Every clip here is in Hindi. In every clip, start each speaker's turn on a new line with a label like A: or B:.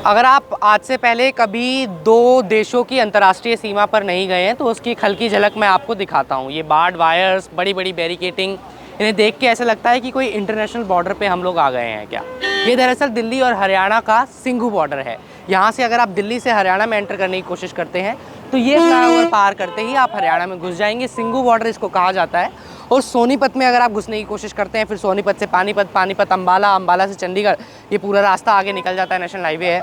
A: अगर आप आज से पहले कभी दो देशों की अंतर्राष्ट्रीय सीमा पर नहीं गए हैं तो उसकी एक हल्की झलक मैं आपको दिखाता हूँ। ये बार्ड वायर्स, बड़ी बड़ी बैरिकेटिंग, इन्हें देख के ऐसा लगता है कि कोई इंटरनेशनल बॉर्डर पे हम लोग आ गए हैं क्या। ये दरअसल दिल्ली और हरियाणा का सिंघू बॉर्डर है। यहाँ से अगर आप दिल्ली से हरियाणा में एंटर करने की कोशिश करते हैं तो ये फ्लाईओवर पार करते ही आप हरियाणा में घुस जाएंगे। सिंघू बॉर्डर इसको कहा जाता है। और सोनीपत में अगर आप घुसने की कोशिश करते हैं, फिर सोनीपत से पानीपत, पानीपत अम्बाला, अम्बाला से चंडीगढ़, ये पूरा रास्ता आगे निकल जाता है, नेशनल हाईवे है।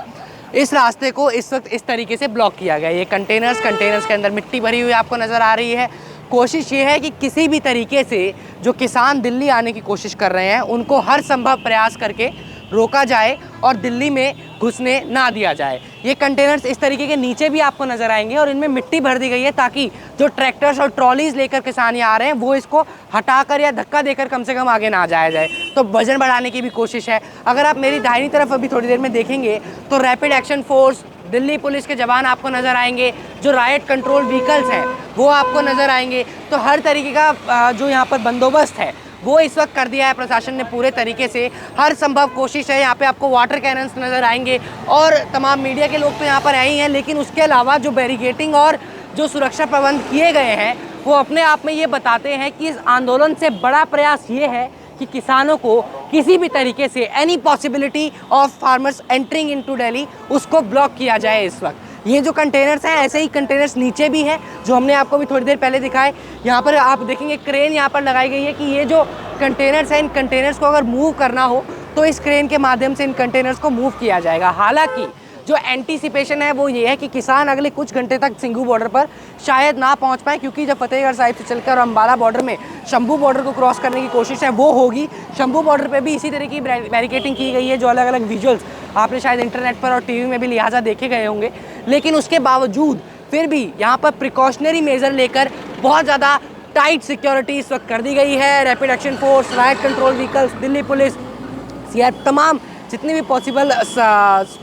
A: इस रास्ते को इस वक्त इस तरीके से ब्लॉक किया गया है। ये कंटेनर्स के अंदर मिट्टी भरी हुई आपको नज़र आ रही है। कोशिश ये है कि किसी भी तरीके से जो किसान दिल्ली आने की कोशिश कर रहे हैं उनको हर संभव प्रयास करके रोका जाए और दिल्ली में घुसने ना दिया जाए। ये कंटेनर्स इस तरीके के नीचे भी आपको नज़र आएंगे और इनमें मिट्टी भर दी गई है ताकि जो ट्रैक्टर्स और ट्रॉलीज लेकर किसान यहाँ आ रहे हैं वो इसको हटाकर या धक्का देकर कम से कम आगे ना जाया जाए। तो वजन बढ़ाने की भी कोशिश है। अगर आप मेरी दाहिनी तरफ अभी थोड़ी देर में देखेंगे तो rapid action force, Delhi police के जवान आपको नज़र आएंगे, जो राइट कंट्रोल व्हीकल्स हैं वो आपको नज़र आएंगे। तो हर तरीके का जो यहाँ पर बंदोबस्त है वो इस वक्त कर दिया है प्रशासन ने पूरे तरीके से। हर संभव कोशिश है। यहाँ पे आपको वाटर कैनन्स नज़र आएंगे और तमाम मीडिया के लोग तो यहाँ पर आए ही हैं, लेकिन उसके अलावा जो बैरिकेटिंग और जो सुरक्षा प्रबंध किए गए हैं वो अपने आप में ये बताते हैं कि इस आंदोलन से बड़ा प्रयास ये है कि किसानों को किसी भी तरीके से any possibility of farmers entering into Delhi उसको ब्लॉक किया जाए। इस वक्त ये जो कंटेनर्स हैं, ऐसे ही कंटेनर्स नीचे भी हैं जो हमने आपको भी थोड़ी देर पहले दिखाए। यहाँ पर आप देखेंगे क्रेन यहाँ पर लगाई गई है कि ये जो कंटेनर्स हैं, इन कंटेनर्स को अगर मूव करना हो तो इस क्रेन के माध्यम से इन कंटेनर्स को मूव किया जाएगा। हालांकि जो एंटीसिपेशन है वो ये है कि किसान अगले कुछ घंटे तक सिंघू बॉर्डर पर शायद ना पहुंच पाए, क्योंकि जब फतेहगढ़ साहिब से चलकर अम्बाला बॉर्डर में शंभू बॉर्डर को क्रॉस करने की कोशिश है वो होगी। शंभू बॉर्डर पे भी इसी तरह की बैरिकेटिंग की गई है, जो अलग अलग विजुअल्स आपने शायद इंटरनेट पर और टीवी में भी लिहाजा देखे गए होंगे। लेकिन उसके बावजूद फिर भी यहाँ पर प्रिकॉशनरी मेजर लेकर बहुत ज़्यादा टाइट सिक्योरिटी इस वक्त कर दी गई है। Rapid action force, right control vehicles, Delhi police, CRPF, तमाम जितनी भी पॉसिबल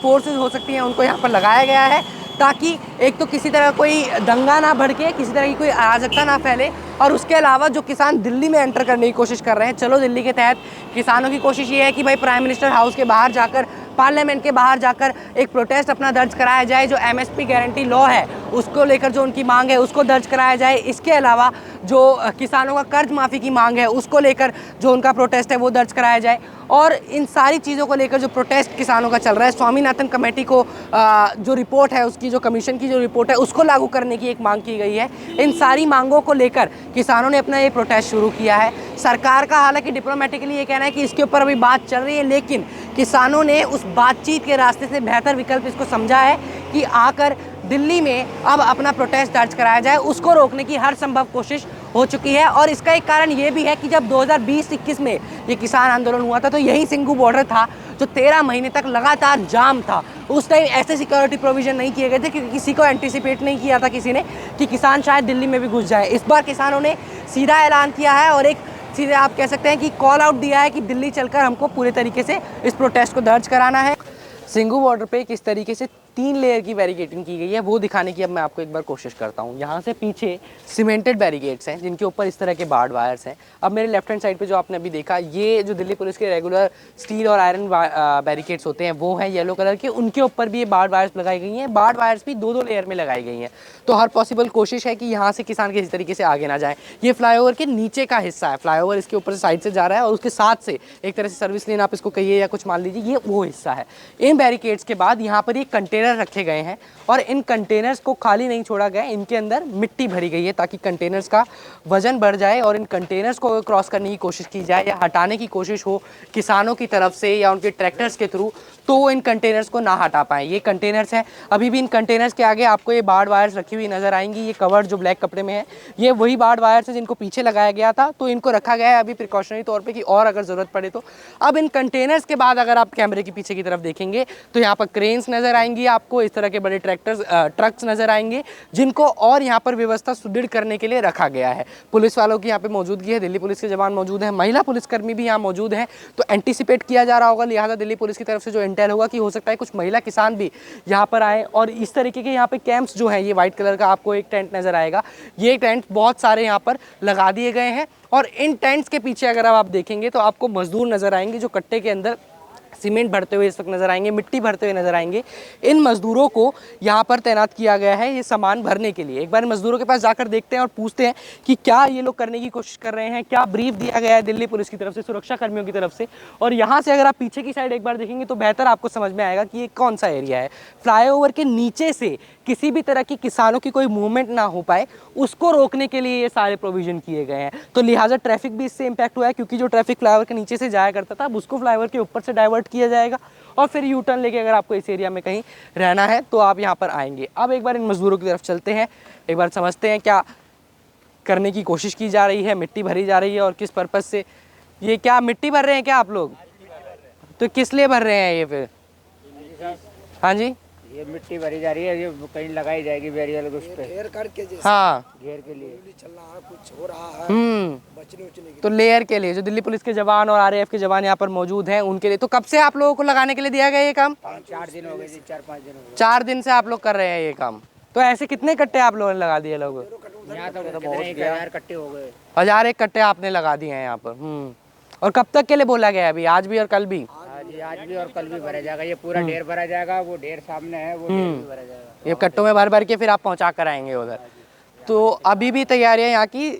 A: फोर्सेस हो सकती हैं उनको यहाँ पर लगाया गया है ताकि एक तो किसी तरह कोई दंगा ना भड़के, किसी तरह की कोई अराजकता ना फैले। और उसके अलावा जो किसान दिल्ली में एंटर करने की कोशिश कर रहे हैं, चलो दिल्ली के तहत किसानों की कोशिश ये है कि भाई प्राइम मिनिस्टर हाउस के बाहर जाकर, पार्लियामेंट के बाहर जाकर एक प्रोटेस्ट अपना दर्ज कराया जाए। जो एमएसपी गारंटी लॉ है उसको लेकर जो उनकी मांग है उसको दर्ज कराया जाए। इसके अलावा जो किसानों का कर्ज माफ़ी की मांग है उसको लेकर जो उनका प्रोटेस्ट है वो दर्ज कराया जाए। और इन सारी चीज़ों को लेकर जो प्रोटेस्ट किसानों का चल रहा है, स्वामीनाथन कमेटी को जो रिपोर्ट है उसकी, जो कमीशन की जो रिपोर्ट है उसको लागू करने की एक मांग की गई है। इन सारी मांगों को लेकर किसानों ने अपना ये प्रोटेस्ट शुरू किया है। सरकार का हालांकि डिप्लोमेटिकली ये कहना है कि इसके ऊपर अभी बात चल रही है, लेकिन किसानों ने उस बातचीत के रास्ते से बेहतर विकल्प इसको समझा है कि आकर दिल्ली में अब अपना प्रोटेस्ट दर्ज कराया जाए। उसको रोकने की हर संभव कोशिश हो चुकी है। और इसका एक कारण ये भी है कि जब 2020-21 में ये किसान आंदोलन हुआ था तो यही सिंघू बॉर्डर था जो 13 महीने तक लगातार जाम था। उस टाइम ऐसे सिक्योरिटी प्रोविजन नहीं किए गए थे क्योंकि किसी को एंटिसिपेट नहीं किया था किसी ने कि किसान शायद दिल्ली में भी घुस जाए। इस बार किसानों ने सीधा ऐलान किया है और एक सीधे आप कह सकते हैं कि कॉल आउट दिया है कि दिल्ली चलकर हमको पूरे तरीके से इस प्रोटेस्ट को दर्ज कराना है। सिंघू बॉर्डर पे किस तरीके से 3 लेयर की बैरिकेडिंग की गई है वो दिखाने की अब मैं आपको एक बार कोशिश करता हूँ। यहाँ से पीछे सीमेंटेड बैरिकेड्स हैं जिनके ऊपर इस तरह के बार्ड वायर्स हैं। अब मेरे लेफ्ट हैंड साइड पे जो आपने अभी देखा, ये जो दिल्ली पुलिस के रेगुलर स्टील और आयरन बैरिकेड्स होते हैं वो हैं येलो कलर के, उनके ऊपर भी ये बार्ड वायर्स लगाई गई हैं। बार्ड वायर्स भी 2-2 लेयर में लगाई गई हैं। तो हर पॉसिबल कोशिश है कि यहाँ से किसान किसी तरीके से आगे ना जाए। ये फ्लाईओवर के नीचे का हिस्सा है, फ्लाईओवर इसके ऊपर से साइड से जा रहा है और उसके साथ से एक तरह से सर्विस लेन आप इसको कहिए या कुछ मान लीजिए, ये वो हिस्सा है। इन बैरिकेड्स के बाद यहाँ पर ये कंटेनर रखे गए हैं और इन कंटेनर्स को खाली नहीं छोड़ा गया, इनके अंदर मिट्टी भरी गई है ताकि कंटेनर्स का वजन बढ़ जाए और इन कंटेनर्स को क्रॉस करने की कोशिश की जाए या हटाने की कोशिश हो किसानों की तरफ से या उनके ट्रैक्टर्स के थ्रू, तो इन कंटेनर्स को ना हटा पाएँ। ये कंटेनर्स हैं, अभी भी इन कंटेनर्स के आगे आपको ये बार्ड वायर्स रखी हुई नजर आएंगी। ये कवर्ड जो ब्लैक कपड़े में है ये वही बार्ड वायर्स है जिनको पीछे लगाया गया था, तो इनको रखा गया है अभी प्रिकॉशनरी तौर पर कि और अगर ज़रूरत पड़े तो। अब इन कंटेनर्स के बाद अगर आप कैमरे के पीछे की तरफ देखेंगे तो यहाँ पर क्रेन्स नजर आएंगी, आपको इस तरह के बड़े ट्रक्स नजर आएंगे जिनको और यहाँ पर व्यवस्था सुदृढ़ करने के लिए रखा गया है। पुलिस वालों की यहाँ पे मौजूदगी है, दिल्ली पुलिस के जवान मौजूद हैं, महिला पुलिसकर्मी भी यहाँ मौजूद हैं। तो एंटीसिपेट किया जा रहा होगा, लिहाजा दिल्ली पुलिस की तरफ से जो इंटेल होगा कि हो सकता है कुछ महिला किसान भी यहाँ पर आए। और इस तरीके के यहाँ पे कैंप्स जो हैं, ये व्हाइट कलर का आपको एक टेंट नजर आएगा, ये टेंट बहुत सारे यहाँ पर लगा दिए गए हैं। और इन टेंट्स के पीछे अगर आप देखेंगे तो आपको मजदूर नजर आएंगे जो कट्टे के अंदर सीमेंट भरते हुए इस वक्त नज़र आएंगे, मिट्टी भरते हुए नज़र आएंगे। इन मज़दूरों को यहाँ पर तैनात किया गया है ये सामान भरने के लिए। एक बार मज़दूरों के पास जाकर देखते हैं और पूछते हैं कि क्या ये लोग करने की कोशिश कर रहे हैं, क्या ब्रीफ दिया गया है दिल्ली पुलिस की तरफ से, सुरक्षा कर्मियों की तरफ से। और यहाँ से अगर आप पीछे की साइड एक बार देखेंगे तो बेहतर आपको समझ में आएगा कि ये कौन सा एरिया है। फ्लाईओवर के नीचे से किसी भी तरह की किसानों की कोई मूवमेंट ना हो पाए, उसको रोकने के लिए ये सारे प्रोविज़न किए गए हैं। तो लिहाजा ट्रैफिक भी इससे इम्पैक्ट हुआ है, क्योंकि जो ट्रैफिक फ्लाईओवर के नीचे से जाया करता था अब उसको फ्लाईओवर के ऊपर से डाइवर्ट किया जाएगा और फिर यू टर्न लेके अगर आपको इस एरिया में कहीं रहना है तो आप यहाँ पर आएंगे। अब एक बार इन मज़दूरों की तरफ चलते हैं, एक बार समझते हैं क्या करने की कोशिश की जा रही है, मिट्टी भरी जा रही है और किस पर्पज़ से। ये क्या मिट्टी भर रहे हैं क्या आप लोग? तो किस लिए भर रहे हैं ये फिर? हाँ जी,
B: ये मिट्टी भरी जा रही है, ये कहीं लगाई जाएगी बैरियर उस पे, घेर करके, जैसे
A: हाँ
B: घेर के लिए चल रहा है, कुछ हो रहा है बचने उचने के।
A: तो लेयर के लिए जो दिल्ली पुलिस के जवान और आरएएफ के जवान यहाँ पर मौजूद हैं उनके लिए। तो कब से आप लोगों को लगाने के लिए दिया गया ये काम?
B: 4 दिन हो गए जी, 4-5 दिन हो गए।
A: 4 दिन से आप लोग कर रहे हैं ये काम। तो ऐसे कितने कट्टे आप लोगों ने लगा दिए लोग?
B: यहाँ तो बहुत 1000 कट्टे हो गए।
A: 1001 कट्टे आपने लगा दिए हैं यहाँ पर। और कब तक के लिए बोला गया है अभी? आज भी और कल भी?
B: आज भी और कल भी भरा जाएगा। ये पूरा ढेर भरा जाएगा, वो ढेर सामने है, वो ढेर भी भरा जाएगा।
A: ये कट्टों में भर भर के फिर आप पहुँचा कर आएंगे उधर। तो अभी भी तैयारियाँ यहाँ की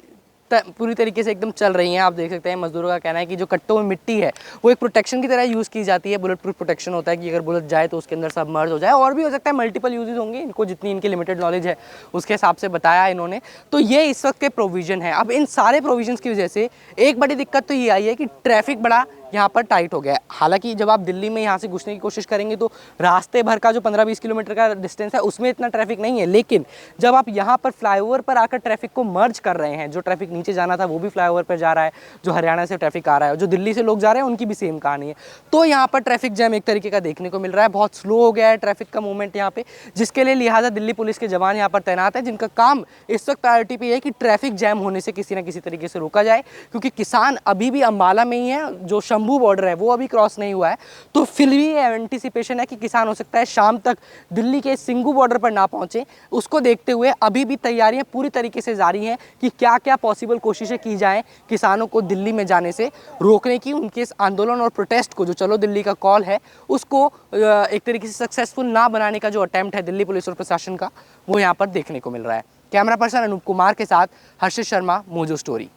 A: पूरी तरीके से एकदम चल रही हैं। आप देख सकते हैं मजदूरों का कहना है कि जो कट्टों में मिट्टी है वो एक प्रोटेक्शन की तरह यूज़ की जाती है। बुलेट प्रूफ प्रोटेक्शन होता है कि अगर बुलेट जाए तो उसके अंदर सबमर्ज हो जाए, और भी हो सकता है मल्टीपल यूजेस होंगे, इनको जितनी इनकी लिमिटेड नॉलेज है उसके हिसाब से बताया इन्होंने। तो ये इस वक्त के प्रोविज़न है। अब इन सारे प्रोविजंस की वजह से एक बड़ी दिक्कत तो ये आई है कि ट्रैफिक बड़ा यहाँ पर टाइट हो गया है। हालांकि जब आप दिल्ली में यहाँ से घुसने की कोशिश करेंगे तो रास्ते भर का जो 15-20 किलोमीटर का डिस्टेंस है उसमें इतना ट्रैफिक नहीं है, लेकिन जब आप यहाँ पर फ्लाईओवर पर आकर ट्रैफिक को मर्ज कर रहे हैं, जो ट्रैफिक नीचे जाना था वो भी फ्लाईओवर पर जा रहा है, जो हरियाणा से ट्रैफिक आ रहा है, जो दिल्ली से लोग जा रहे हैं उनकी भी सेम कहानी है। तो यहाँ पर ट्रैफिक जैम एक तरीके का देखने को मिल रहा है। बहुत स्लो हो गया है ट्रैफिक का मूवमेंट यहाँ पे, जिसके लिए लिहाजा दिल्ली पुलिस के जवान यहाँ पर तैनात है, जिनका काम इस वक्त प्रायोरिटी पे है कि ट्रैफिक जैम होने से किसी न किसी तरीके से रोका जाए। क्योंकि किसान अभी भी अम्बाला में ही है, जो शंभू बॉर्डर है वो अभी क्रॉस नहीं हुआ है। तो फिर भी एंटिसिपेशन है कि किसान हो सकता है शाम तक दिल्ली के सिंगू बॉर्डर पर ना पहुंचे। उसको देखते हुए अभी भी तैयारियां पूरी तरीके से जारी हैं कि क्या क्या पॉसिबल कोशिशें की जाएं किसानों को दिल्ली में जाने से रोकने की। उनके इस आंदोलन और प्रोटेस्ट को, जो चलो दिल्ली का कॉल है, उसको एक तरीके से सक्सेसफुल ना बनाने का जो अटेम्प्ट है दिल्ली पुलिस और प्रशासन का, वो यहाँ पर देखने को मिल रहा है। कैमरा पर्सन अनूप कुमार के साथ हर्षित शर्मा, मोजो स्टोरी।